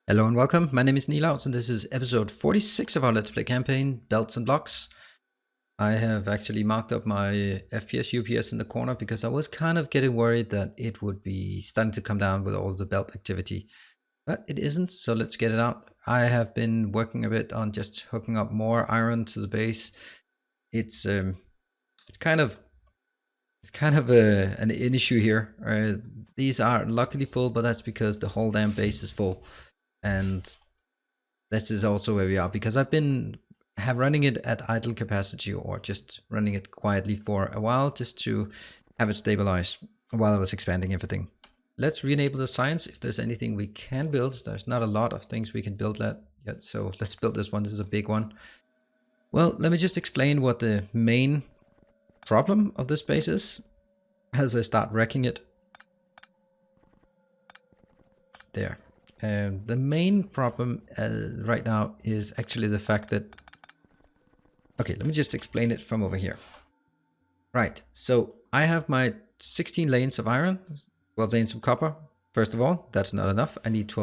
Hello and welcome, my name is Nilaus and this is episode 46 of our Let's Play campaign, Belts and Blocks. I have actually marked up my FPS UPS in the corner because I was kind of getting worried that it would be starting to come down with all the belt activity. But it isn't, so let's get it out. I have been working a bit on just hooking up more iron to the base. It's kind of an issue here. These are luckily full, but that's because the whole damn base is full. And this is also where we are, because I've been running it at idle capacity or just running it quietly for a while just to have it stabilize while I was expanding everything. Let's re-enable the science if there's anything we can build. There's not a lot of things we can build yet, so let's build this one. This is a big one. Well, let me just explain what the main problem of this base is as I start wrecking it. There. The main problem right now is actually the fact that... Okay, let me just explain it from over here. Right, so I have my 16 lanes of iron, 12 lanes of copper. First of all, that's not enough. I need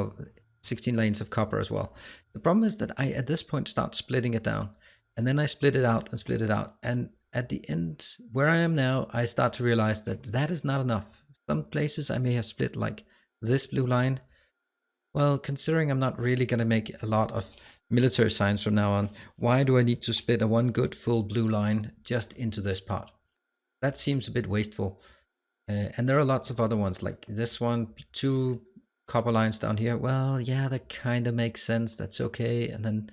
16 lanes of copper as well. The problem is that I, at this point, start splitting it down. And then I split it out and split it out. And at the end, where I am now, I start to realize that that is not enough. Some places I may have split like this blue line. Well, considering I'm not really going to make a lot of military signs from now on, why do I need to split a one good full blue line just into this part? That seems a bit wasteful. And there are lots of other ones like this one, 2 copper lines down here. Well, yeah, that kind of makes sense. That's okay. And then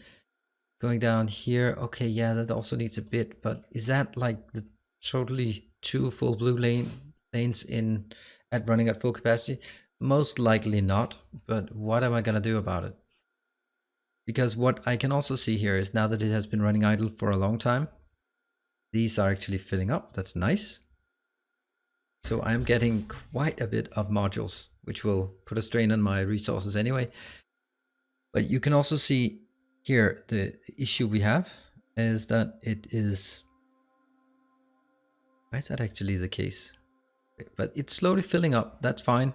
going down here, okay, yeah, that also needs a bit. But is that like the totally 2 full blue lanes in at running at full capacity? Most likely not, but what am I going to do about it? Because what I can also see here is now that it has been running idle for a long time, these are actually filling up. That's nice. So I'm getting quite a bit of modules, which will put a strain on my resources anyway. But you can also see here the issue we have is that it is... Why is that actually the case? But it's slowly filling up. That's fine.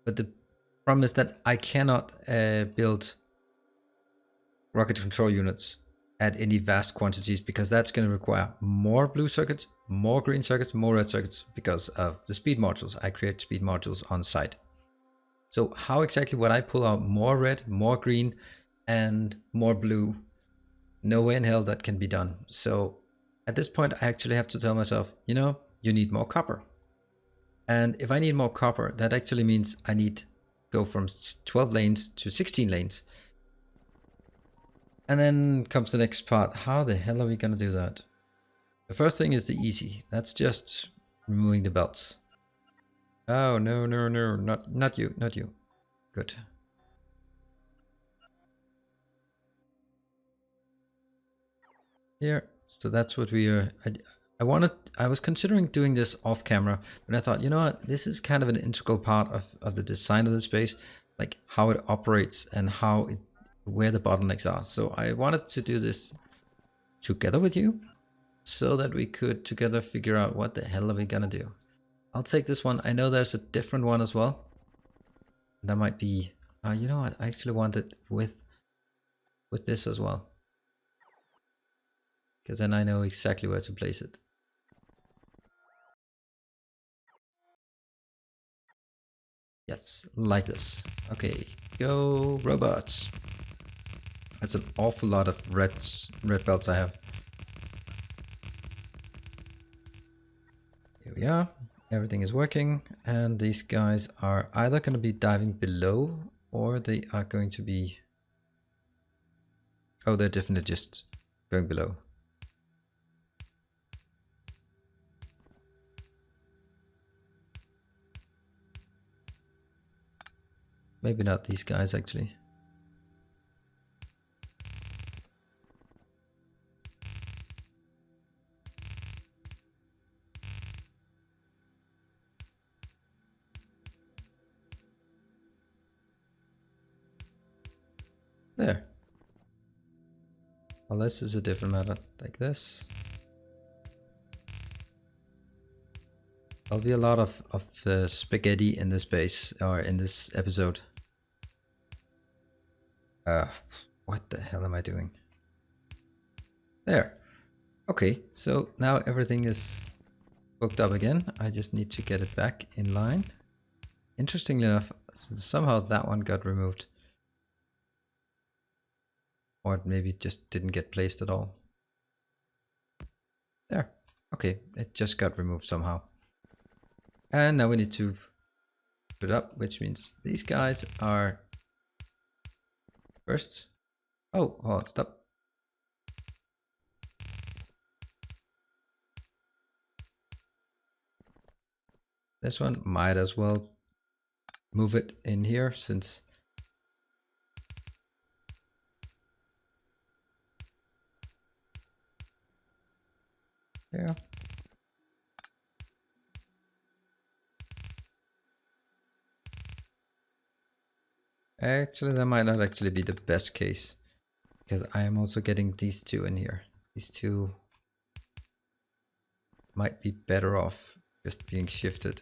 But the problem is that I cannot build rocket control units at any vast quantities, because that's going to require more blue circuits, more green circuits, more red circuits because of the speed modules. I create speed modules on site. So how exactly would I pull out more red, more green, and more blue? No way in hell that can be done. So at this point, I actually have to tell myself, you know, you need more copper. And if I need more copper, that actually means I need to go from 12 lanes to 16 lanes. And then comes the next part. How the hell are we going to do that? The first thing is the easy. That's just removing the belts. Oh, no, no, no. Not you. Not you. Good. Here. So that's what we are... I was considering doing this off camera, but I thought, you know what, this is kind of an integral part of the design of the space, like how it operates and where the bottlenecks are. So I wanted to do this together with you so that we could together figure out what the hell are we gonna do. I'll take this one. I know there's a different one as well. That might be, you know what, I actually want it with this as well, because then I know exactly where to place it. Yes, like this. Okay, go robots. That's an awful lot of red belts I have. Here we are. Everything is working, and these guys are either going to be diving below, or they are going to be... Oh, they're definitely just going below. Maybe not these guys, actually. There. Well, this is a different matter. Like this. There'll be a lot of spaghetti in this base, or in this episode. Uh, what the hell am I doing? There. Okay, so now everything is hooked up again. I just need to get it back in line. Interestingly enough, somehow that one got removed. Or maybe it just didn't get placed at all. There. Okay, it just got removed somehow. And now we need to put it up, which means these guys are first. Oh, stop. This one might as well move it in here since yeah. Actually, that might not actually be the best case because I am also getting these two in here. These two might be better off just being shifted.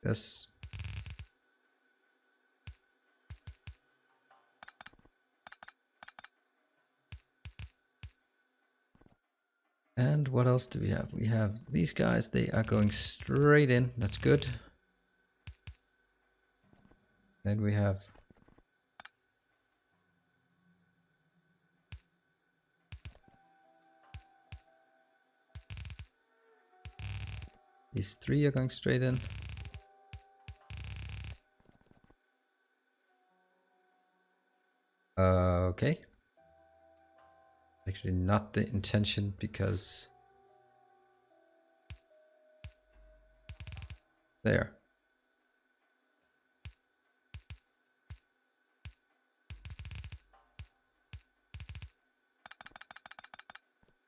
This. And what else do we have? We have these guys. They are going straight in. That's good. Then we have these three are going straight in. Okay. Actually not the intention because there.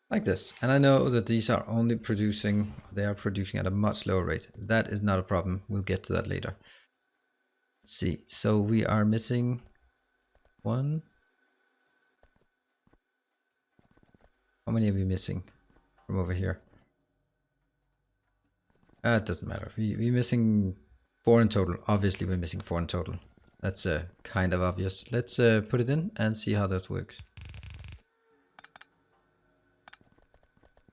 Like this. And I know that these are only producing, they are producing at a much lower rate. That is not a problem. We'll get to that later. Let's see. So we are missing one. How many are we missing from over here? It doesn't matter. We're missing 4 in total. Obviously, we're missing 4 in total. That's kind of obvious. Let's put it in and see how that works.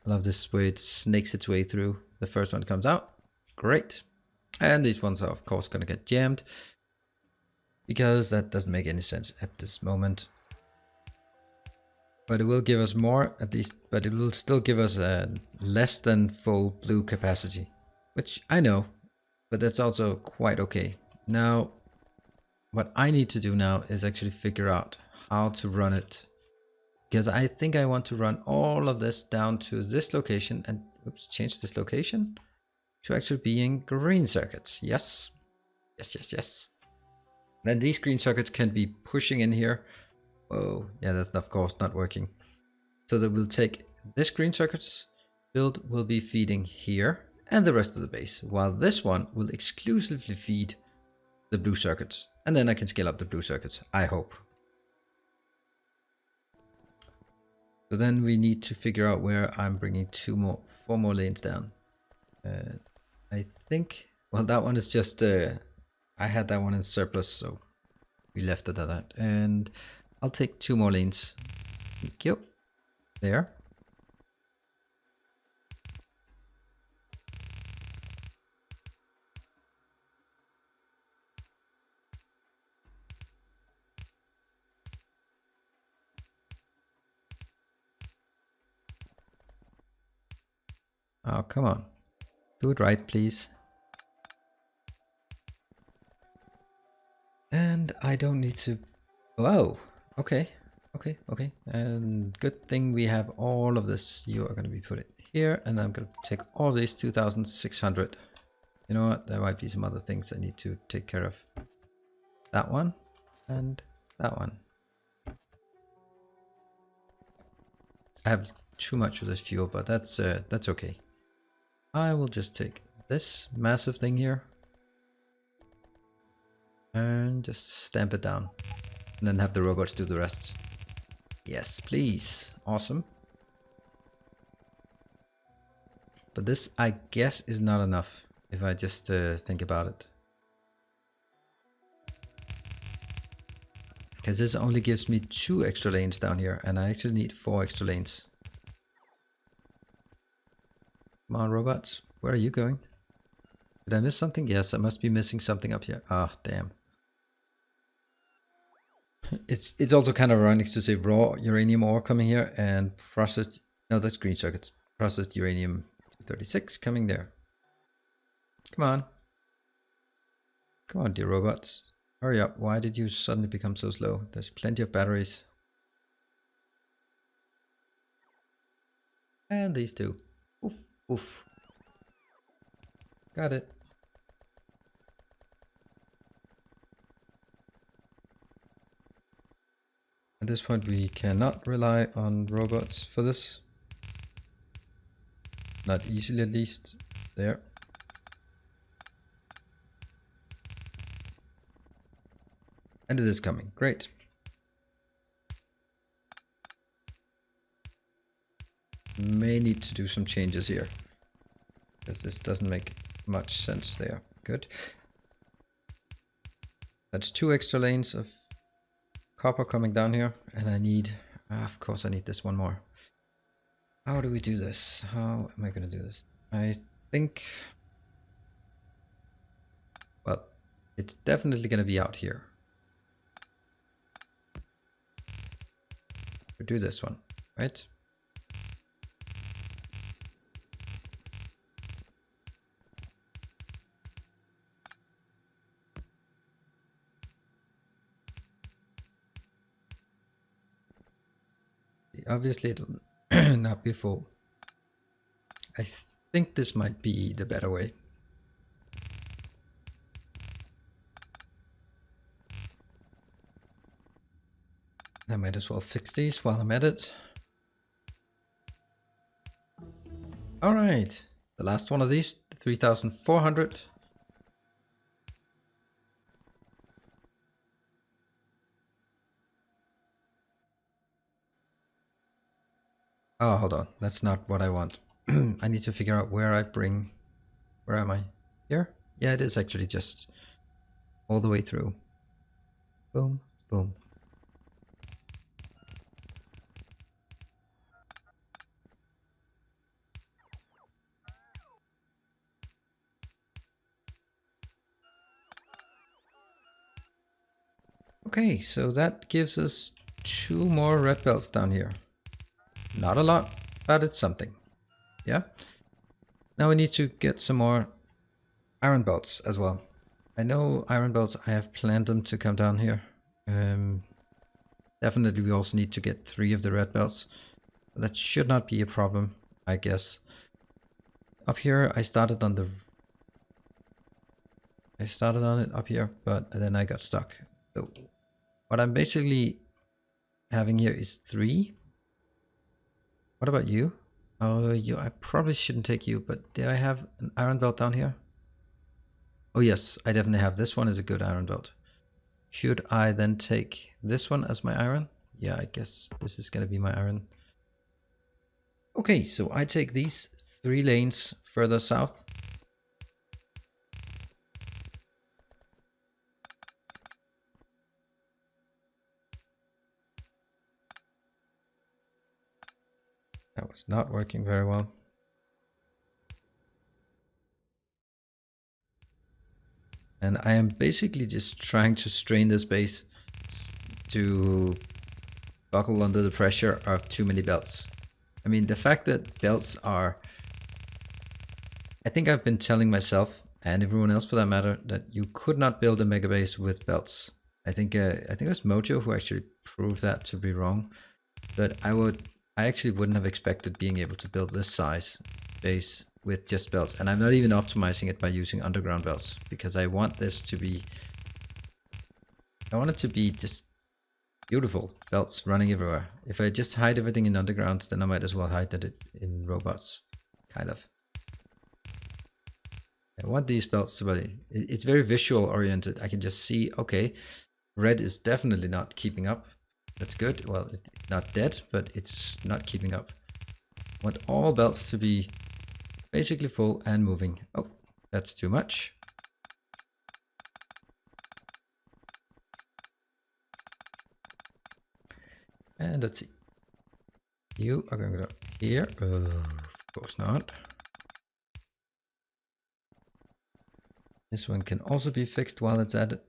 I love this way it snakes its way through. The first one comes out. Great. And these ones are, of course, going to get jammed because that doesn't make any sense at this moment. But it will give us more, at least, but it will still give us a less than full blue capacity, which I know, but that's also quite okay. Now, what I need to do now is actually figure out how to run it, because I think I want to run all of this down to this location and oops, change this location to actually being green circuits. Yes, yes, yes, yes. Then these green circuits can be pushing in here. Oh, yeah, that's of course not working. So that we'll take this green circuits build will be feeding here and the rest of the base, while this one will exclusively feed the blue circuits. And then I can scale up the blue circuits, I hope. So then we need to figure out where I'm bringing 4 more lanes down. I think, well, that one is just, I had that one in surplus, so we left it at that. And I'll take 2 more lanes. Thank you. There. Oh, come on. Do it right, please. And I don't need to... Whoa. Okay. Okay. Okay. And good thing we have all of this. You are going to be put it here. And I'm going to take all these 2,600. You know what? There might be some other things I need to take care of. That one. And that one. I have too much of this fuel, but that's okay. I will just take this massive thing here and just stamp it down and then have the robots do the rest. Yes, please. Awesome. But this, I guess, is not enough. if I just think about it. Because this only gives me 2 extra lanes down here, and I actually need 4 extra lanes. Come on, robots. Where are you going? Did I miss something? Yes, I must be missing something up here. Ah, damn. It's also kind of ironic to say raw uranium ore coming here and processed... No, that's green circuits. Processed uranium 236 coming there. Come on. Come on, dear robots. Hurry up. Why did you suddenly become so slow? There's plenty of batteries. And these two. Oof, oof. Got it. At this point, we cannot rely on robots for this. Not easily, at least. There. And it is coming. Great. May need to do some changes here, because this doesn't make much sense there. Good. That's 2 extra lanes of copper coming down here, and I need, of course I need this one more. How do we do this? How am I going to do this? I think, well, it's definitely going to be out here. We do this one, right? Obviously it'll not be full. I think this might be the better way. I might as well fix these while I'm at it. All right, the last one of these, 3,400. Oh, hold on, that's not what I want. I need to figure out where I bring, where am I? Here? Yeah, it is actually just all the way through. Boom, boom. Okay, so that gives us 2 more red belts down here. Not a lot, but it's something. Yeah. Now we need to get some more iron belts as well. I know iron belts, I have planned them to come down here. Definitely we also need to get 3 of the red belts. That should not be a problem, I guess. Up here I started on it up here, but then I got stuck. So what I'm basically having here is 3. What about you? Oh, I probably shouldn't take you, but do I have an iron belt down here? Oh yes, I definitely have. This one is a good iron belt. Should I then take this one as my iron? Yeah, I guess this is going to be my iron. Okay, so I take these 3 lanes further south. That was not working very well. And I am basically just trying to strain this base to buckle under the pressure of too many belts. I mean, the fact that belts are... I think I've been telling myself, and everyone else for that matter, that you could not build a mega base with belts. I think it was Mojo who actually proved that to be wrong. But I actually wouldn't have expected being able to build this size base with just belts. And I'm not even optimizing it by using underground belts, because I want this to be... I want it to be just beautiful belts running everywhere. If I just hide everything in underground, then I might as well hide it in robots, kind of. I want these belts to be... It's very visual oriented. I can just see, okay, red is definitely not keeping up. That's good. Well, it's not dead, but it's not keeping up. I want all belts to be basically full and moving. Oh, That's too much. And let's see. You are going to go here. Of course not. This one can also be fixed while it's at it.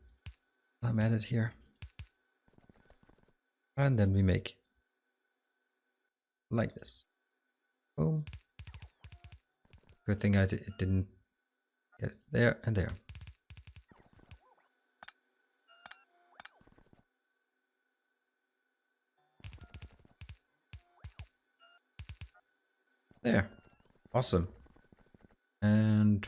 I'm at it here. And then we make like this. Boom. Good thing it didn't get it there and there. There. Awesome. And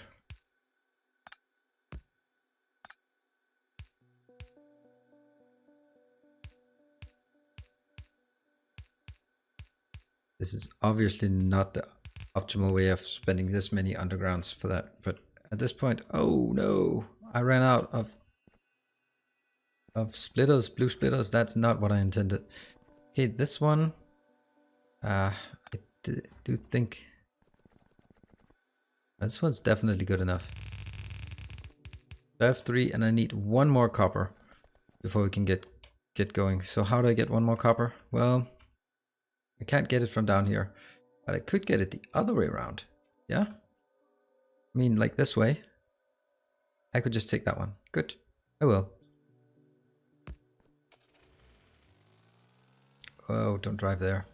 this is obviously not the optimal way of spending this many undergrounds for that. But at this point, oh no, I ran out of splitters, blue splitters. That's not what I intended. Okay, this one, I do think this one's definitely good enough. I have 3 and I need 1 more copper before we can get going. So how do I get 1 more copper? Well, I can't get it from down here, but I could get it the other way around. Yeah? I mean, like this way. I could just take that one. Good. I will. Oh, don't drive there.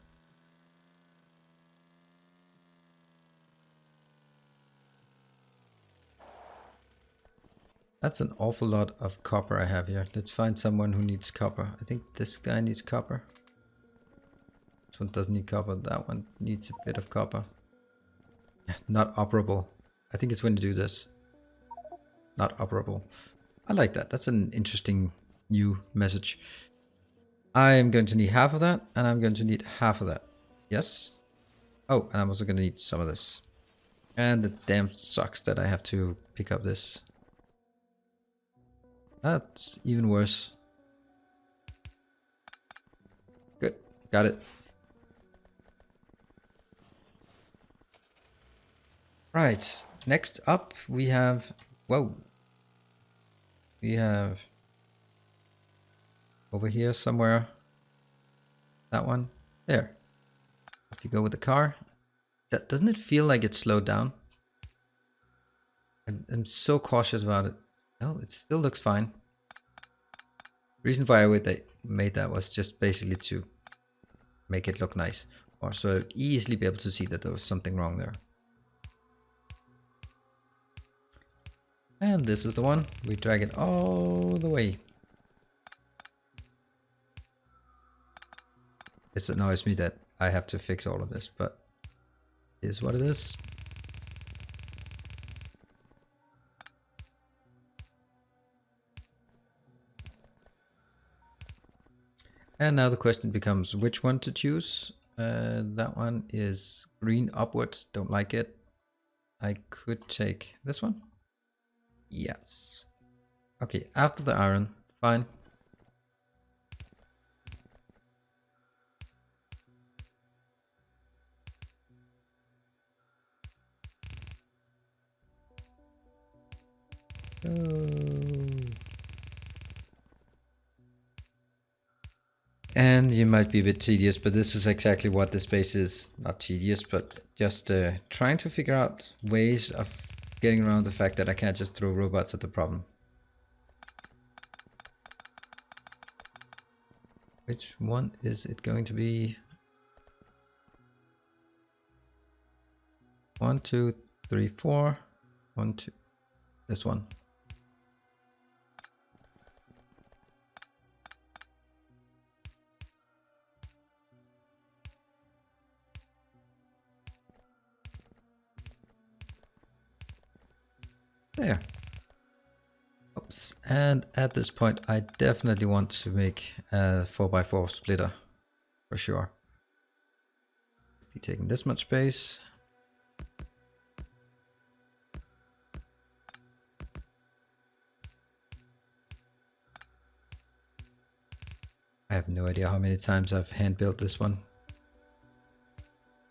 That's an awful lot of copper I have here. Let's find someone who needs copper. I think this guy needs copper. This one doesn't need copper. That one needs a bit of copper. Yeah, not operable. I think it's when to do this. Not operable. I like that. That's an interesting new message. I am going to need half of that, and I'm going to need half of that. Yes? Oh, and I'm also going to need some of this. And it damn sucks that I have to pick up this. That's even worse. Good. Got it. Right. Next up, we have... Whoa. We have... Over here somewhere. That one. There. If you go with the car. Doesn't it feel like it's slowed down? I'm so cautious about it. No, it still looks fine. The reason why I made that was just basically to make it look nice. Or so I'd easily be able to see that there was something wrong there. And this is the one. We drag it all the way. It annoys me that I have to fix all of this, but it is what it is. And now the question becomes which one to choose. That one is green upwards. Don't like it. I could take this one. Yes. Okay, after the iron. Fine. And you might be a bit tedious, but this is exactly what this base is. Not tedious, but just trying to figure out ways of getting around the fact that I can't just throw robots at the problem. Which one is it going to be? 1, 2, 3, 4. 1, 2. This one. There. Oops. And at this point, I definitely want to make a 4x4 splitter for sure. Be taking this much space. I have no idea how many times I've hand built this one.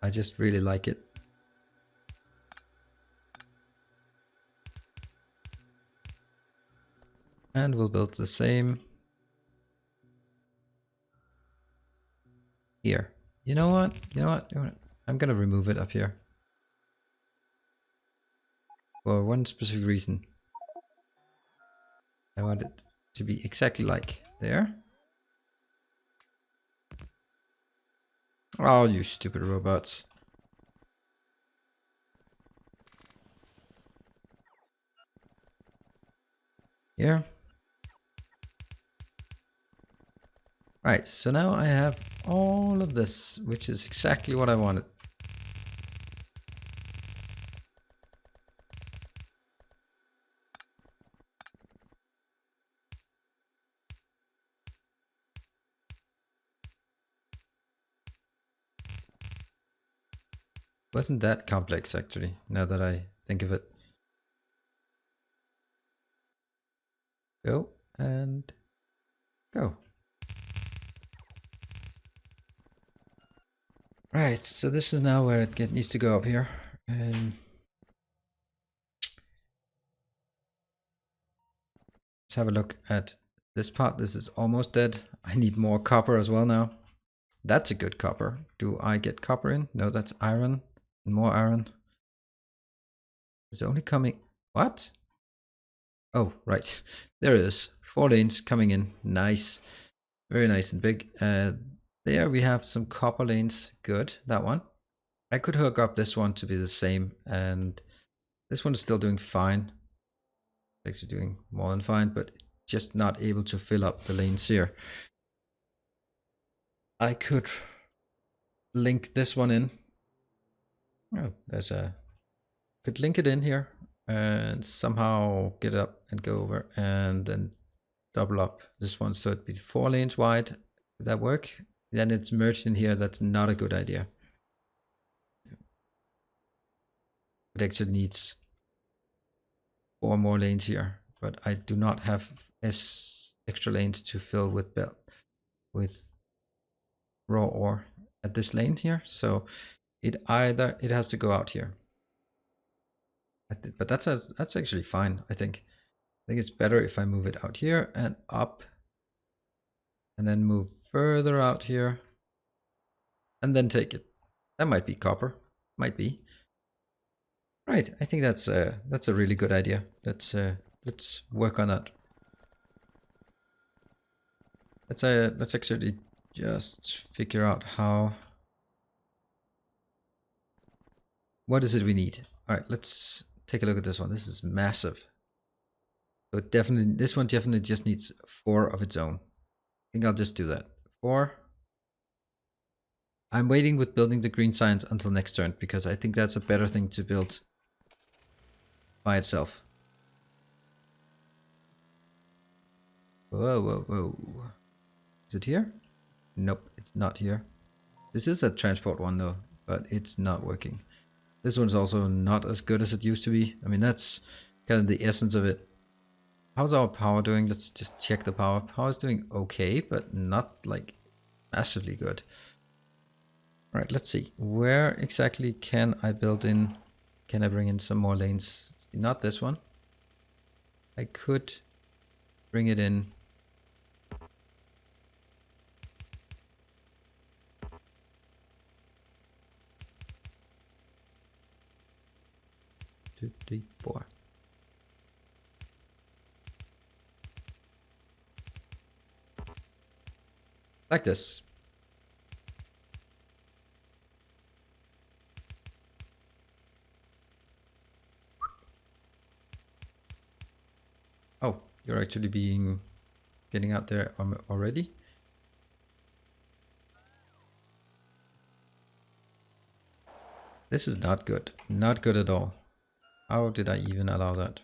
I just really like it. And we'll build the same here. You know what? You know what? I'm gonna remove it up here. For one specific reason. I want it to be exactly like there. Oh, you stupid robots. Here. Right, so now I have all of this, which is exactly what I wanted. Wasn't that complex actually, now that I think of it. Go and go. Right, so this is now where it needs to go up here. And let's have a look at this part. This is almost dead. I need more copper as well now. That's a good copper. Do I get copper in? No, that's iron. More iron. It's only coming... What? Oh, right. There it is. 4 lanes coming in. Nice. Very nice and big. There we have some copper lanes. Good. That one. I could hook up this one to be the same. And this one is still doing fine. It's actually doing more than fine, but just not able to fill up the lanes here. I could link this one in. Oh, there's a... Could link it in here and somehow get it up and go over and then double up this one so it'd be 4 lanes wide. Would that work? Then it's merged in here. That's not a good idea. It actually needs 4 more lanes here, but I do not have extra lanes to fill with raw ore at this lane here, so it has to go out here. But that's actually fine. I think it's better if I move it out here and up, and then move further out here, and then take it. That might be copper, might be. Right, I think that's a really good idea. Let's work on that. Let's actually just figure out how. What is it we need? All right, let's take a look at this one. This is massive. So this one definitely just needs 4 of its own. I think I'll just do that. 4. I'm waiting with building the green signs until next turn because I think that's a better thing to build by itself. Whoa, whoa, whoa. Is it here? Nope, it's not here. This is a transport one though, but it's not working. This one's also not as good as it used to be. I mean, that's kind of the essence of it. How's our power doing? Let's just check the power. Power is doing okay, but not like massively good. All right, let's see. Where exactly can I build in? Can I bring in some more lanes? Not this one. I could bring it in. Two, three, 4. Like this. Oh, you're actually getting out there already. This is not good. Not good at all. How did I even allow that?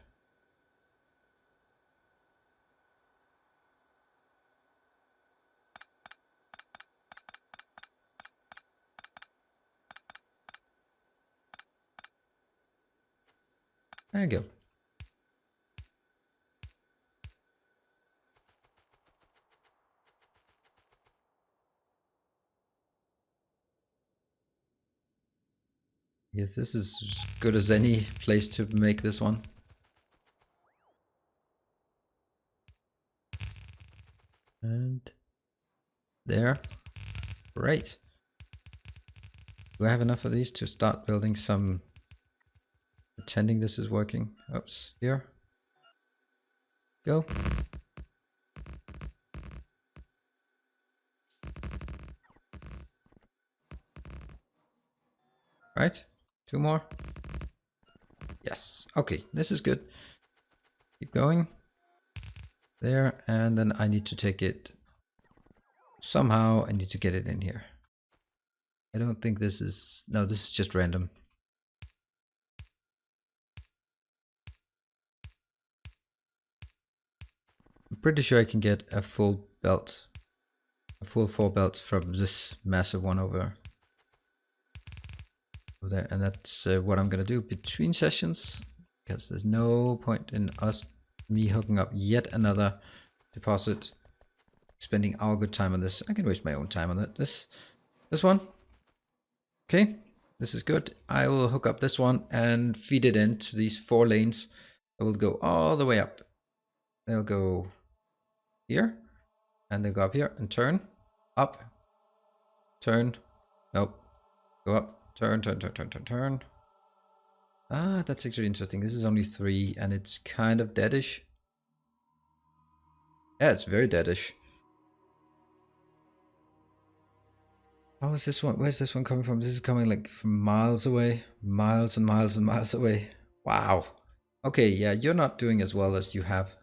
There you go. Yes, this is as good as any place to make this one. there. Great. Do I have enough of these to start building some, pretending this is working? Oops, here. Go. Right, 2 more. Yes, okay, this is good. Keep going. There, and then I need to take it, somehow I need to get it in here. I don't think this is, no, this is just random. I'm pretty sure I can get a full belt, a full 4 belts from this massive one over there, and that's what I'm gonna do between sessions, because there's no point in me hooking up yet another deposit, spending our good time on this. I can waste my own time on that. This one, okay, this is good. I will hook up this one and feed it into these 4 lanes. I will go all the way up. They'll go here, and they go up here and turn up, turn, nope, go up, turn. Ah, that's actually interesting. This is only 3 and it's kind of deadish. Yeah, it's very deadish. How is this one? Where's this one coming from? This is coming like from miles away, miles and miles and miles away. Wow. Okay, yeah, you're not doing as well as you have.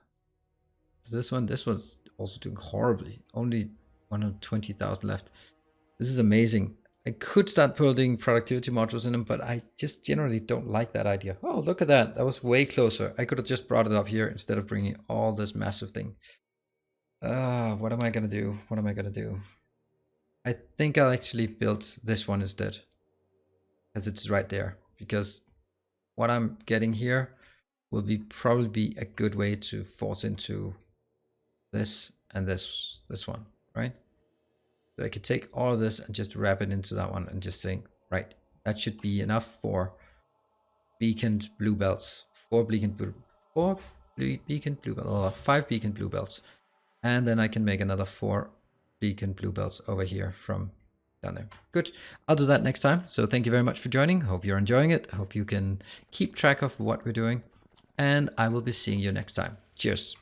This one's also doing horribly. Only 120,000 left. This is amazing. I could start building productivity modules in them, but I just generally don't like that idea. Oh, look at that. That was way closer. I could have just brought it up here instead of bringing all this massive thing. What am I going to do? What am I going to do? I think I'll actually build this one instead, as it's right there, because what I'm getting here will probably be a good way to force into this and this one, right? So I could take all of this and just wrap it into that one and just think, right, that should be enough for beaconed blue belts. 5 beaconed blue belts. And then I can make another 4 beacon blue belts over here from down there. Good. I'll do that next time. So thank you very much for joining. Hope you're enjoying it. Hope you can keep track of what we're doing. And I will be seeing you next time. Cheers.